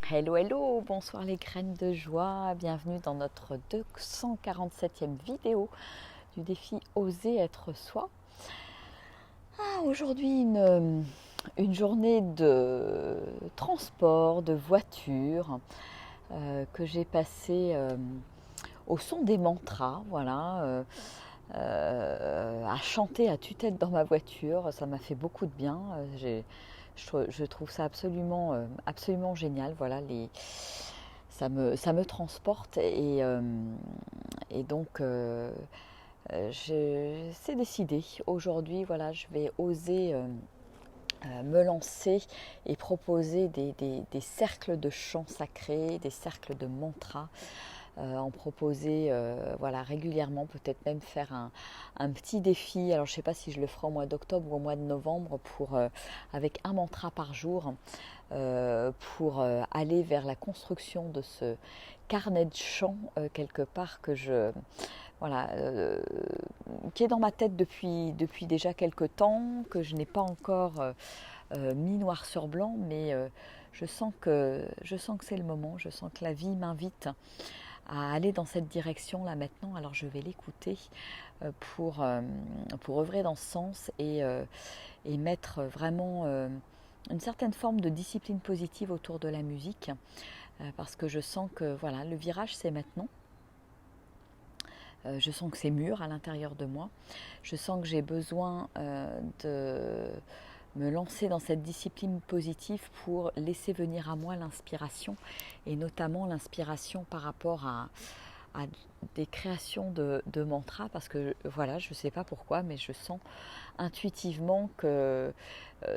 Hello, hello, bonsoir les graines de joie, bienvenue dans notre 247e vidéo du défi Oser être soi. Aujourd'hui une journée de transport, de voiture que j'ai passée au son des mantras, voilà, à chanter à tue-tête dans ma voiture, ça m'a fait beaucoup de bien. Je trouve ça absolument génial. Voilà, ça me transporte et donc c'est décidé. Aujourd'hui, voilà, je vais oser me lancer et proposer des cercles de chants sacrés, des cercles de mantras, en proposer voilà, régulièrement, peut-être même faire un petit défi. Alors je ne sais pas si je le ferai au mois d'octobre ou au mois de novembre avec un mantra par jour pour aller vers la construction de ce carnet de chants quelque part voilà, qui est dans ma tête depuis déjà quelques temps, que je n'ai pas encore mis noir sur blanc, mais je sens que c'est le moment, je sens que la vie m'invite à aller dans cette direction-là maintenant. Alors je vais l'écouter pour œuvrer dans ce sens et mettre vraiment une certaine forme de discipline positive autour de la musique, parce que je sens que voilà, le virage c'est maintenant. Je sens que c'est mûr à l'intérieur de moi. Je sens que j'ai besoin de me lancer dans cette discipline positive pour laisser venir à moi l'inspiration, et notamment l'inspiration par rapport à des créations de mantras, parce que voilà, je ne sais pas pourquoi, mais je sens intuitivement que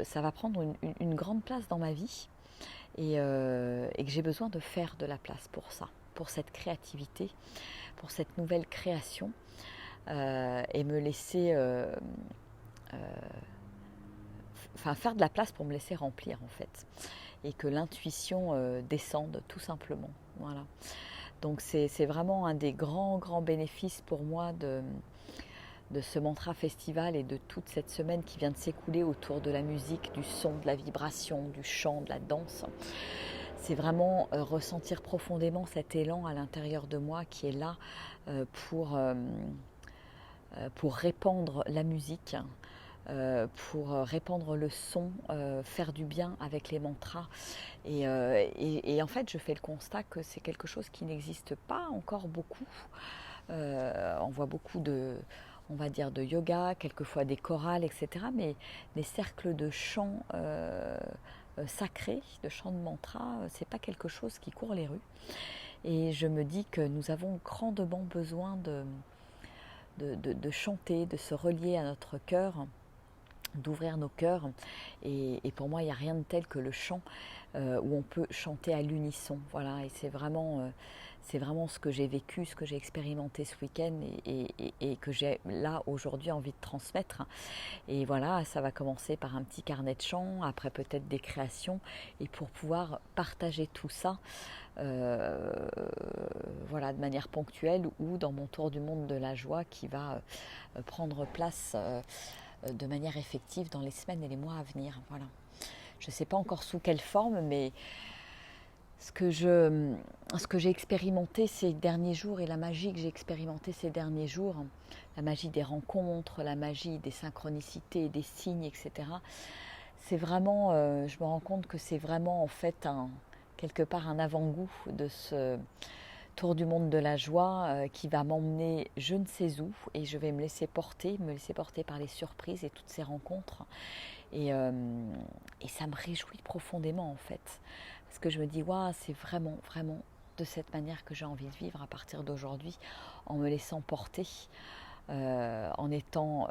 ça va prendre une grande place dans ma vie et que j'ai besoin de faire de la place pour ça, pour cette créativité, pour cette nouvelle création, et me laisser faire de la place pour me laisser remplir en fait, et que l'intuition descende tout simplement. Voilà. Donc c'est vraiment un des grands bénéfices pour moi de ce mantra festival et de toute cette semaine qui vient de s'écouler autour de la musique, du son, de la vibration, du chant, de la danse. C'est vraiment ressentir profondément cet élan à l'intérieur de moi qui est là pour répandre la musique, pour répandre le son, faire du bien avec les mantras. Et en fait, je fais le constat que c'est quelque chose qui n'existe pas encore beaucoup. On voit beaucoup on va dire, de yoga, quelquefois des chorales, etc. Mais des cercles de chants sacrés, de chants de mantras, c'est pas quelque chose qui court les rues. Et je me dis que nous avons grandement besoin de chanter, de se relier à notre cœur, d'ouvrir nos cœurs. Et pour moi, il n'y a rien de tel que le chant où on peut chanter à l'unisson. Voilà, et c'est vraiment ce que j'ai vécu, ce que j'ai expérimenté ce week-end et que j'ai là aujourd'hui envie de transmettre. Et voilà, ça va commencer par un petit carnet de chant, après peut-être des créations, et pour pouvoir partager tout ça voilà, de manière ponctuelle ou dans mon tour du monde de la joie qui va prendre place de manière effective dans les semaines et les mois à venir. Voilà. Je ne sais pas encore sous quelle forme, mais ce que j'ai expérimenté ces derniers jours et la magie que j'ai expérimentée ces derniers jours, la magie des rencontres, la magie des synchronicités, des signes, etc. C'est vraiment, je me rends compte que c'est vraiment en fait quelque part un avant-goût de ce tour du monde de la joie qui va m'emmener je ne sais où, et je vais me laisser porter par les surprises et toutes ces rencontres. Et ça me réjouit profondément en fait, parce que je me dis waouh, c'est vraiment de cette manière que j'ai envie de vivre à partir d'aujourd'hui, en me laissant porter, en mettant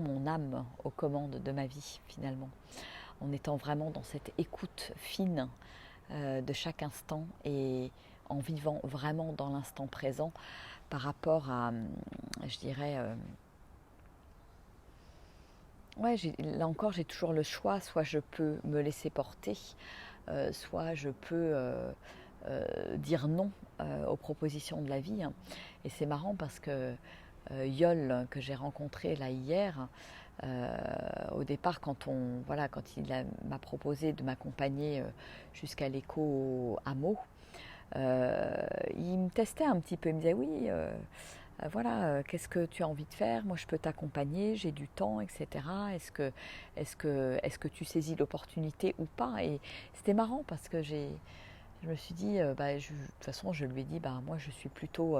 mon âme aux commandes de ma vie finalement, en étant vraiment dans cette écoute fine de chaque instant et en vivant vraiment dans l'instant présent par rapport à, je dirais, ouais, là encore, j'ai toujours le choix. Soit je peux me laisser porter, soit je peux dire non aux propositions de la vie. Et c'est marrant parce que Yol, que j'ai rencontré là hier, Au départ, quand m'a proposé de m'accompagner jusqu'à l'écho au hameau, il me testait un petit peu. Il me disait oui, qu'est-ce que tu as envie de faire? Moi, je peux t'accompagner, j'ai du temps, etc. Est-ce que tu saisis l'opportunité ou pas? Et c'était marrant parce que je me suis dit, de toute façon, je lui ai dit, moi, je suis plutôt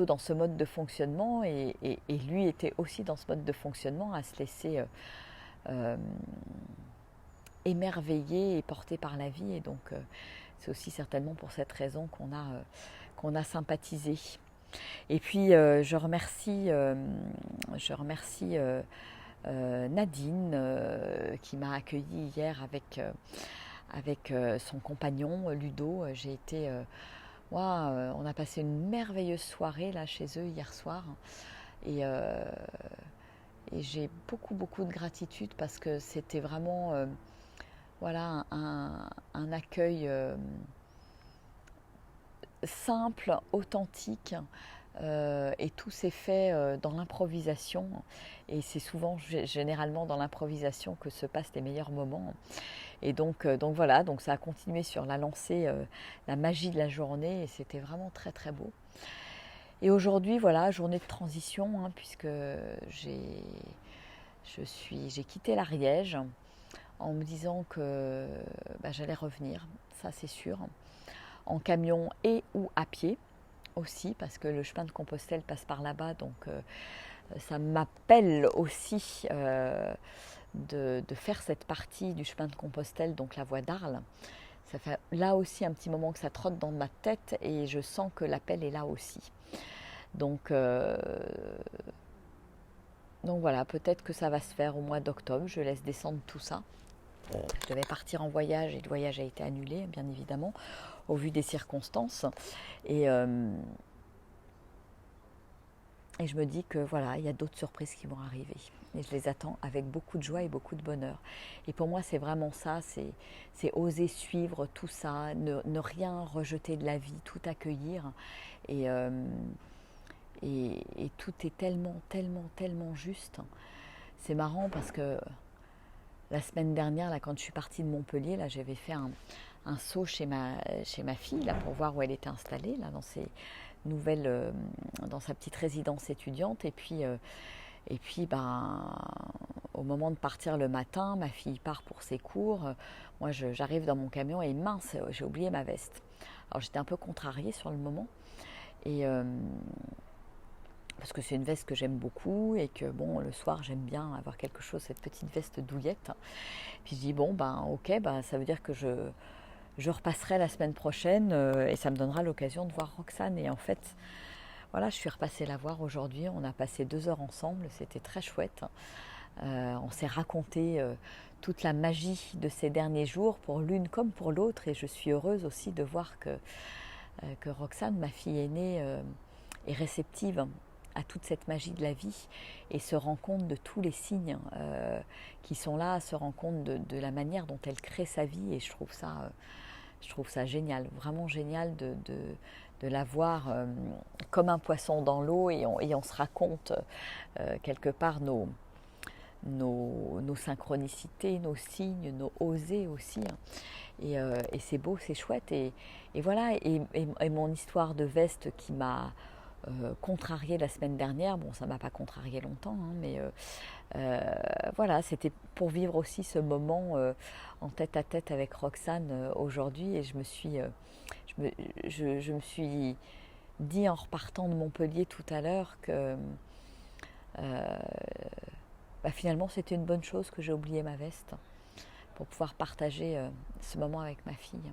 dans ce mode de fonctionnement et lui était aussi dans ce mode de fonctionnement à se laisser émerveiller et porter par la vie. Et donc, c'est aussi certainement pour cette raison qu'on a sympathisé. Et puis, je remercie Nadine qui m'a accueillie hier avec son compagnon Ludo. On a passé une merveilleuse soirée là chez eux hier soir et, j'ai beaucoup de gratitude parce que c'était vraiment un accueil simple, authentique. Et tout s'est fait dans l'improvisation et c'est souvent généralement dans l'improvisation que se passent les meilleurs moments. Et donc voilà, donc ça a continué sur la lancée, la magie de la journée et c'était vraiment très très beau. Et aujourd'hui, voilà, journée de transition, puisque j'ai quitté l'Ariège en me disant que j'allais revenir, ça c'est sûr, en camion et ou à pied aussi, parce que le chemin de Compostelle passe par là-bas, donc ça m'appelle aussi de faire cette partie du chemin de Compostelle, donc la voie d'Arles. Ça fait là aussi un petit moment que ça trotte dans ma tête et je sens que l'appel est là aussi. Donc voilà, peut-être que ça va se faire au mois d'octobre, je laisse descendre tout ça. Je devais partir en voyage et le voyage a été annulé, bien évidemment, au vu des circonstances. Et je me dis que voilà, il y a d'autres surprises qui vont arriver. Et je les attends avec beaucoup de joie et beaucoup de bonheur. Et pour moi, c'est vraiment ça, c'est oser suivre tout ça, ne rien rejeter de la vie, tout accueillir. Et tout est tellement juste. C'est marrant parce que la semaine dernière, là, quand je suis partie de Montpellier, là, j'avais fait un saut chez ma fille là, pour voir où elle était installée, là, dans sa petite résidence étudiante. Et puis, au moment de partir le matin, ma fille part pour ses cours. Moi, j'arrive dans mon camion et mince, j'ai oublié ma veste. Alors, j'étais un peu contrariée sur le moment. Et parce que c'est une veste que j'aime beaucoup et que le soir j'aime bien avoir quelque chose, cette petite veste douillette. Puis je dis ok, ça veut dire que je repasserai la semaine prochaine et ça me donnera l'occasion de voir Roxane. Et en fait, voilà, je suis repassée la voir aujourd'hui, on a passé 2 heures ensemble, c'était très chouette. On s'est raconté toute la magie de ces derniers jours pour l'une comme pour l'autre et je suis heureuse aussi de voir que Roxane, ma fille aînée, est réceptive à toute cette magie de la vie et se rend compte de tous les signes qui sont là, se rend compte de la manière dont elle crée sa vie et je trouve ça génial, vraiment génial de la voir comme un poisson dans l'eau et on se raconte quelque part nos synchronicités, nos signes, nos osés aussi. Et c'est beau, c'est chouette. Et voilà, et mon histoire de veste qui m'a contrariée la semaine dernière, ça ne m'a pas contrariée longtemps, mais voilà, c'était pour vivre aussi ce moment en tête à tête avec Roxane aujourd'hui. Et je me suis dit en repartant de Montpellier tout à l'heure que finalement c'était une bonne chose que j'ai oublié ma veste pour pouvoir partager ce moment avec ma fille.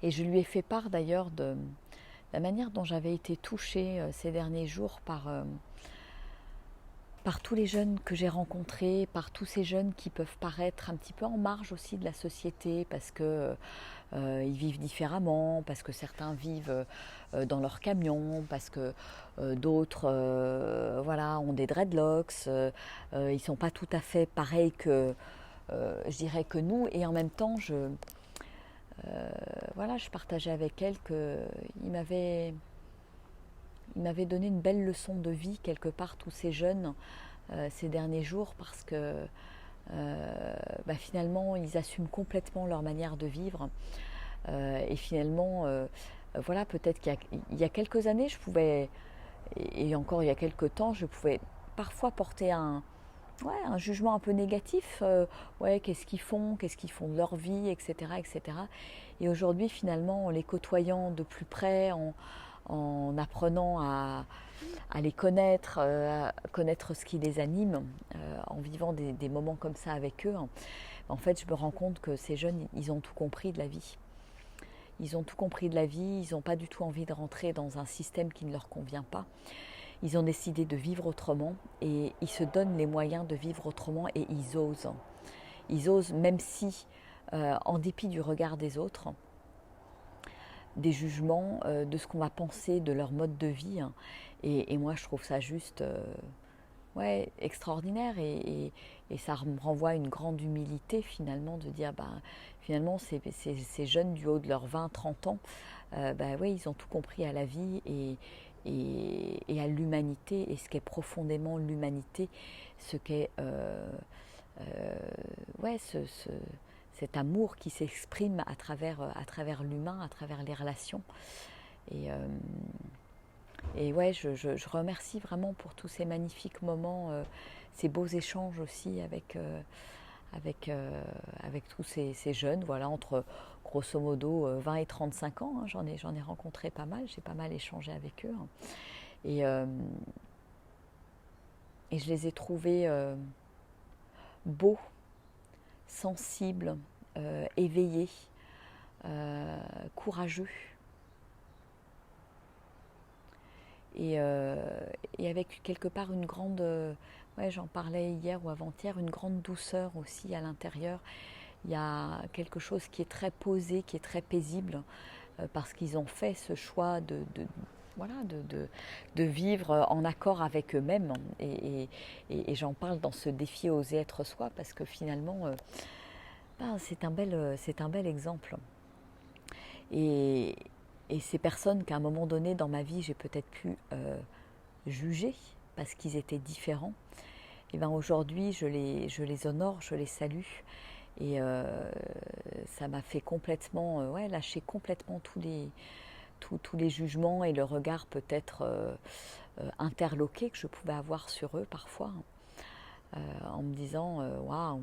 Et je lui ai fait part d'ailleurs de la manière dont j'avais été touchée ces derniers jours par tous les jeunes que j'ai rencontrés, par tous ces jeunes qui peuvent paraître un petit peu en marge aussi de la société parce que ils vivent différemment, parce que certains vivent dans leur camion, parce que d'autres ont des dreadlocks, ils ne sont pas tout à fait pareils que je dirais que nous, et en même temps je partageais avec elle qu'il m'avait donné une belle leçon de vie quelque part, tous ces jeunes ces derniers jours parce que finalement ils assument complètement leur manière de vivre et finalement voilà, peut-être qu'il y a quelques années je pouvais, et encore il y a quelques temps, je pouvais parfois porter un jugement un peu négatif, ouais, qu'est-ce qu'ils font de leur vie, etc. etc. Et aujourd'hui, finalement, en les côtoyant de plus près, en apprenant à les connaître, à connaître ce qui les anime, en vivant des moments comme ça avec eux, en fait, je me rends compte que ces jeunes, ils ont tout compris de la vie. Ils ont tout compris de la vie, ils n'ont pas du tout envie de rentrer dans un système qui ne leur convient pas. Ils ont décidé de vivre autrement et ils se donnent les moyens de vivre autrement et ils osent. Ils osent même si, en dépit du regard des autres, des jugements, de ce qu'on va penser de leur mode de vie. Et moi, je trouve ça juste ouais, extraordinaire et ça me renvoie à une grande humilité finalement de dire, finalement, ces jeunes du haut de leurs 20-30 ans, ouais, ils ont tout compris à la vie et à l'humanité et ce qu'est profondément l'humanité, ce qu'est ouais, cet amour qui s'exprime à travers l'humain, à travers les relations. Et, ouais, je remercie vraiment pour tous ces magnifiques moments, ces beaux échanges aussi avec tous ces jeunes, voilà, entre grosso modo 20 et 35 ans. Hein, j'en ai rencontré pas mal, j'ai pas mal échangé avec eux. Hein. Et je les ai trouvés beaux, sensibles, éveillés, courageux. Et avec quelque part une grande, ouais, j'en parlais hier ou avant-hier, une grande douceur aussi à l'intérieur. Il y a quelque chose qui est très posé, qui est très paisible, parce qu'ils ont fait ce choix voilà, de vivre en accord avec eux-mêmes. Et j'en parle dans ce défi oser être soi, parce que finalement, c'est un bel exemple. Et ces personnes qu'à un moment donné dans ma vie, j'ai peut-être pu juger parce qu'ils étaient différents, et ben aujourd'hui, je les honore, je les salue. Et ça m'a fait complètement, ouais, lâcher complètement tous les jugements et le regard peut-être interloqué que je pouvais avoir sur eux parfois, en me disant waouh.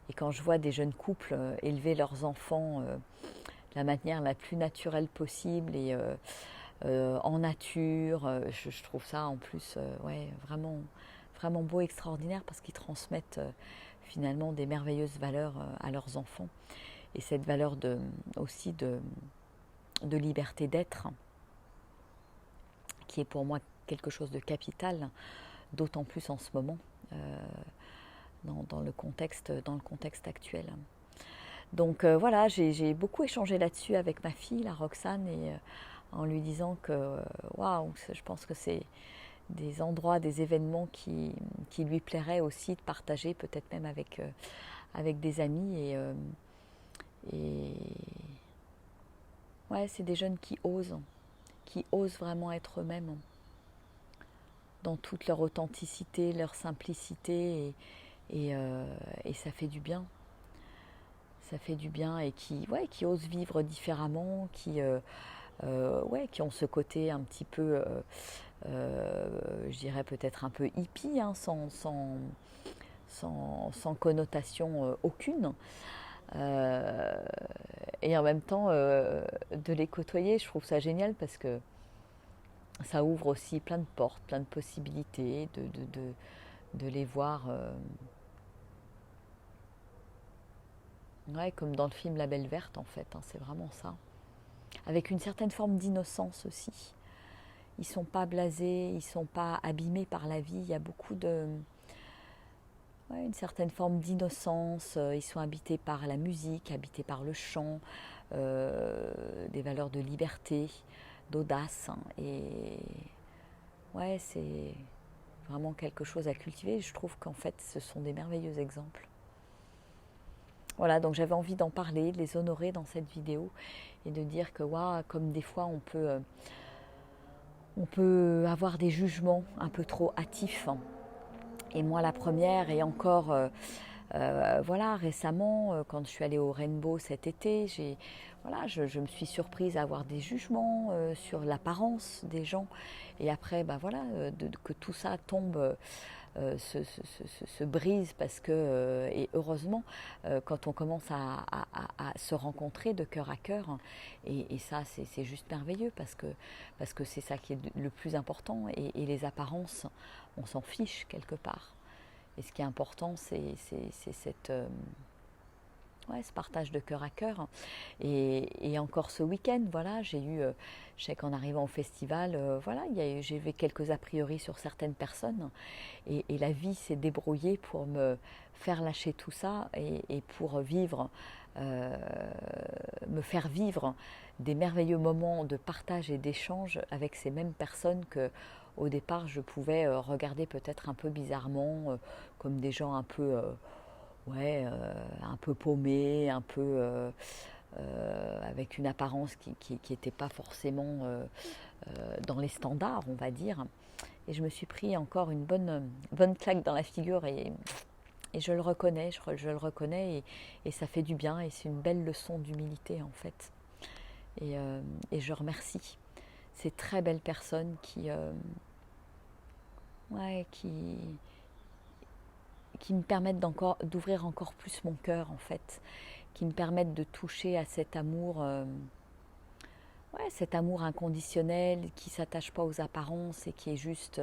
Et quand je vois des jeunes couples élever leurs enfants de la manière la plus naturelle possible et en nature, je trouve ça en plus ouais, vraiment, vraiment beau, extraordinaire, parce qu'ils transmettent finalement des merveilleuses valeurs à leurs enfants. Et cette valeur aussi de liberté d'être, qui est pour moi quelque chose de capital, d'autant plus en ce moment, dans le contexte actuel. Donc voilà, j'ai beaucoup échangé là-dessus avec ma fille, la Roxane, et en lui disant que waouh, je pense que c'est des endroits, des événements qui lui plairaient aussi de partager, peut-être même avec des amis. Et ouais, c'est des jeunes qui osent vraiment être eux-mêmes, dans toute leur authenticité, leur simplicité, et ça fait du bien. Ça fait du bien, et qui osent vivre différemment, ouais, qui ont ce côté un petit peu, je dirais peut-être un peu hippie, hein, sans connotation aucune. Et en même temps, de les côtoyer, je trouve ça génial, parce que ça ouvre aussi plein de portes, plein de possibilités, de les voir, ouais, comme dans le film La Belle Verte, en fait, hein, c'est vraiment ça. Avec une certaine forme d'innocence aussi. Ils sont pas blasés, ils sont pas abîmés par la vie. Il y a beaucoup ouais, une certaine forme d'innocence. Ils sont habités par la musique, habités par le chant, des valeurs de liberté, d'audace. Hein. Et ouais, c'est vraiment quelque chose à cultiver. Je trouve qu'en fait, ce sont des merveilleux exemples. Voilà, donc j'avais envie d'en parler, de les honorer dans cette vidéo, et de dire que waouh, comme des fois on peut avoir des jugements un peu trop hâtifs, hein, Et moi la première, et encore voilà, récemment, quand je suis allée au Rainbow cet été, voilà, je me suis surprise à avoir des jugements sur l'apparence des gens. Et après, bah voilà, que tout ça tombe, se brise parce que, et heureusement, quand on commence à se rencontrer de cœur à cœur, et ça c'est juste merveilleux parce que c'est ça qui est le plus important, et les apparences, on s'en fiche quelque part. Et ce qui est important, c'est cette, ouais, ce partage de cœur à cœur. Et encore ce week-end, voilà, je sais qu'en arrivant au festival, voilà, j'ai eu quelques a priori sur certaines personnes. Et la vie s'est débrouillée pour me faire lâcher tout ça et pour vivre, euh, me faire vivre des merveilleux moments de partage et d'échange avec ces mêmes personnes que au départ je pouvais regarder peut-être un peu bizarrement, comme des gens un peu ouais, un peu paumés, un peu avec une apparence qui n'était pas forcément dans les standards, on va dire. Et je me suis pris encore une bonne claque dans la figure, et je le reconnais, je le reconnais, et ça fait du bien, et c'est une belle leçon d'humilité en fait. Et je remercie ces très belles personnes ouais, qui me permettent d'ouvrir encore plus mon cœur en fait, qui me permettent de toucher à ouais, cet amour inconditionnel qui ne s'attache pas aux apparences et qui est juste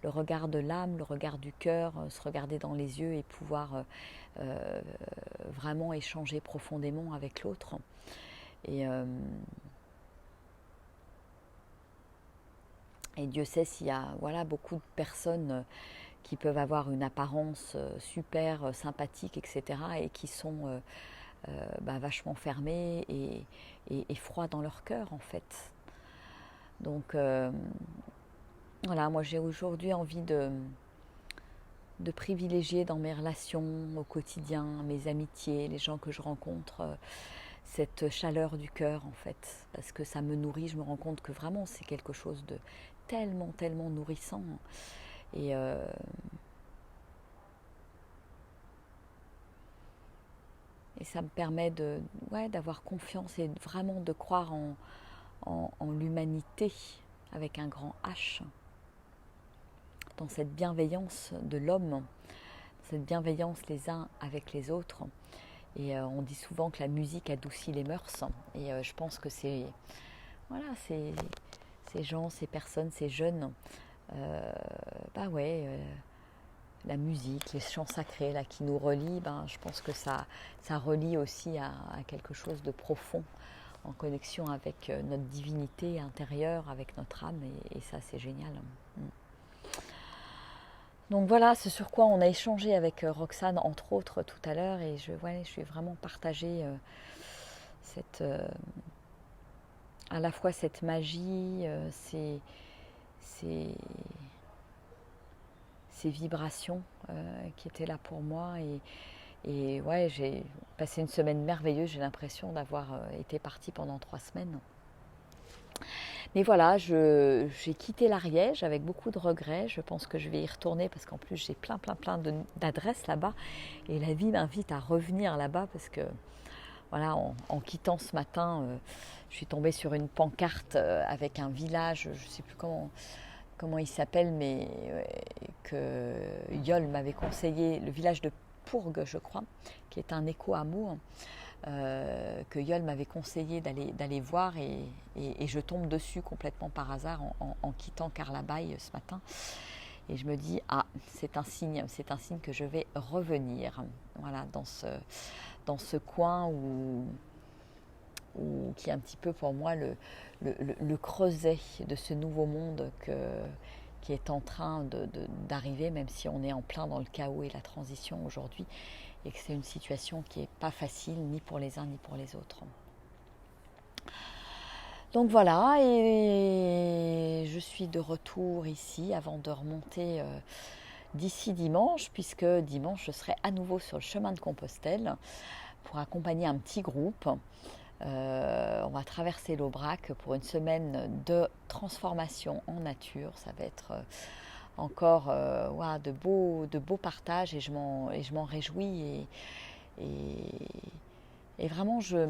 le regard de l'âme, le regard du cœur, se regarder dans les yeux et pouvoir vraiment échanger profondément avec l'autre. Et, euh, et Dieu sait s'il y a voilà, beaucoup de personnes qui peuvent avoir une apparence super sympathique, etc., et qui sont bah, vachement fermés et froids dans leur cœur en fait. Donc voilà, moi j'ai aujourd'hui envie de privilégier dans mes relations au quotidien, mes amitiés, les gens que je rencontre, cette chaleur du cœur en fait, parce que ça me nourrit. Je me rends compte que vraiment c'est quelque chose de tellement nourrissant. Et, et ça me permet ouais, d'avoir confiance et vraiment de croire en l'humanité avec un grand H, dans cette bienveillance de l'homme, cette bienveillance les uns avec les autres. Et on dit souvent que la musique adoucit les mœurs. Et je pense que voilà, ces gens, ces personnes, ces jeunes, bah ouais, la musique, les chants sacrés là, qui nous relient, ben, je pense que ça relie aussi à quelque chose de profond, en connexion avec notre divinité intérieure, avec notre âme, et ça c'est génial. Donc voilà, ce sur quoi on a échangé avec Roxane, entre autres, tout à l'heure, et ouais, je vais vraiment partager cette, à la fois cette magie, ces, ces vibrations qui étaient là pour moi. Et ouais, j'ai passé une semaine merveilleuse, j'ai l'impression d'avoir été partie pendant 3 semaines. Mais voilà, j'ai quitté l'Ariège avec beaucoup de regrets. Je pense que je vais y retourner parce qu'en plus j'ai plein d'adresses là-bas. Et la vie m'invite à revenir là-bas parce que voilà, en quittant ce matin, je suis tombée sur une pancarte avec un village, je ne sais plus comment il s'appelle, mais que Yol m'avait conseillé, le village de Pourgue, je crois, qui est un éco-hameau, que Yol m'avait conseillé d'aller voir, et je tombe dessus complètement par hasard en quittant Carlabaille ce matin. Et je me dis, ah, c'est un signe que je vais revenir, voilà, dans ce coin qui est un petit peu pour moi le creuset de ce nouveau monde qui est en train d'arriver, même si on est en plein dans le chaos et la transition aujourd'hui, et que c'est une situation qui n'est pas facile ni pour les uns ni pour les autres. Donc voilà, et je suis de retour ici avant de remonter d'ici dimanche, puisque dimanche je serai à nouveau sur le chemin de Compostelle pour accompagner un petit groupe. On va traverser l'Aubrac pour une semaine de transformation en nature. Ça va être encore ouais, de beaux partages et je m'en réjouis et vraiment je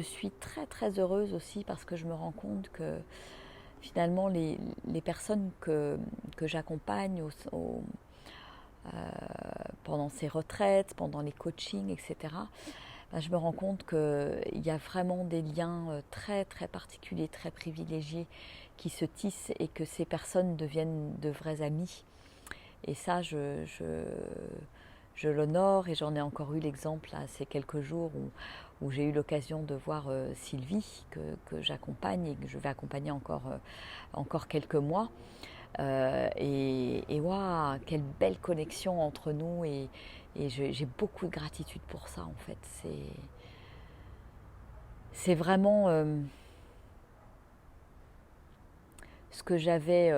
suis très très heureuse aussi parce que je me rends compte que finalement les personnes que j'accompagne pendant ces retraites, pendant les coachings, etc., ben, je me rends compte qu'il y a vraiment des liens très très particuliers, très privilégiés qui se tissent et que ces personnes deviennent de vrais amis. Et ça, je l'honore et j'en ai encore eu l'exemple là, ces quelques jours où j'ai eu l'occasion de voir Sylvie que j'accompagne et que je vais accompagner encore quelques mois. Et waouh, quelle belle connexion entre nous et j'ai beaucoup de gratitude pour ça en fait. C'est vraiment ce que j'avais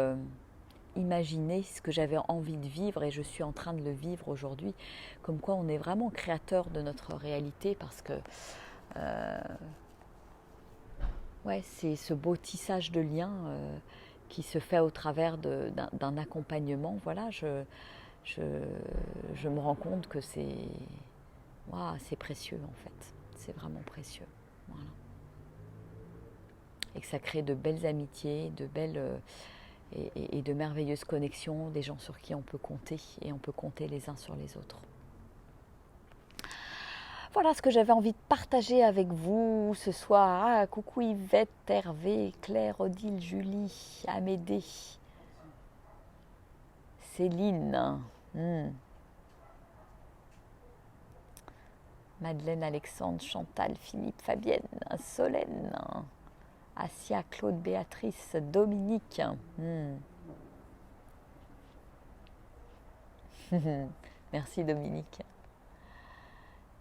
imaginé, ce que j'avais envie de vivre et je suis en train de le vivre aujourd'hui. Comme quoi on est vraiment créateur de notre réalité parce que ouais, c'est ce beau tissage de liens qui se fait au travers d'un accompagnement. Voilà, je, je me rends compte que waouh, c'est précieux en fait. C'est vraiment précieux. Voilà. Et que ça crée de belles amitiés, de belles et de merveilleuses connexions, des gens sur qui on peut compter et on peut compter les uns sur les autres. Voilà ce que j'avais envie de partager avec vous ce soir. Ah, coucou Yvette, Hervé, Claire, Odile, Julie, Amédée, Céline, Madeleine, Alexandre, Chantal, Philippe, Fabienne, Solène, Assia, Claude, Béatrice, Dominique. Merci Dominique.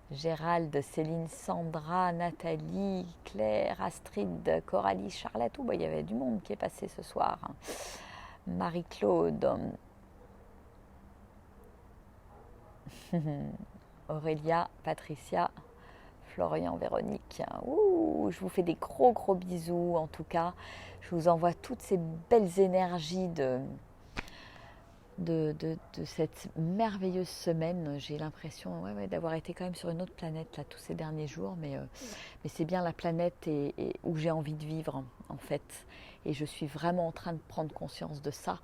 Gérald, Céline, Sandra, Nathalie, Claire, Astrid, Coralie, Charlotte. Oh, bah, il y avait du monde qui est passé ce soir. Marie-Claude, Aurélia, Patricia, Florian, Véronique. Ouh, je vous fais des gros gros bisous en tout cas. Je vous envoie toutes ces belles énergies de cette merveilleuse semaine. J'ai l'impression d'avoir été quand même sur une autre planète là, tous ces derniers jours, mais c'est bien la planète où j'ai envie de vivre en fait. Et je suis vraiment en train de prendre conscience de ça,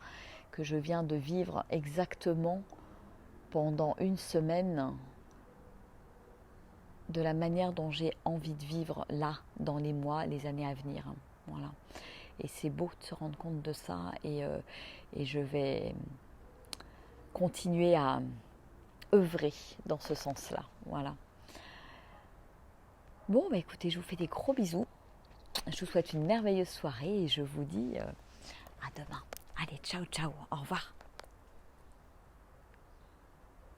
que je viens de vivre exactement pendant une semaine de la manière dont j'ai envie de vivre là, dans les mois, les années à venir. Voilà. Et c'est beau de se rendre compte de ça et je vais continuer à œuvrer dans ce sens-là. Voilà. Bon, bah écoutez, je vous fais des gros bisous. Je vous souhaite une merveilleuse soirée et je vous dis à demain. Allez, ciao, ciao, au revoir.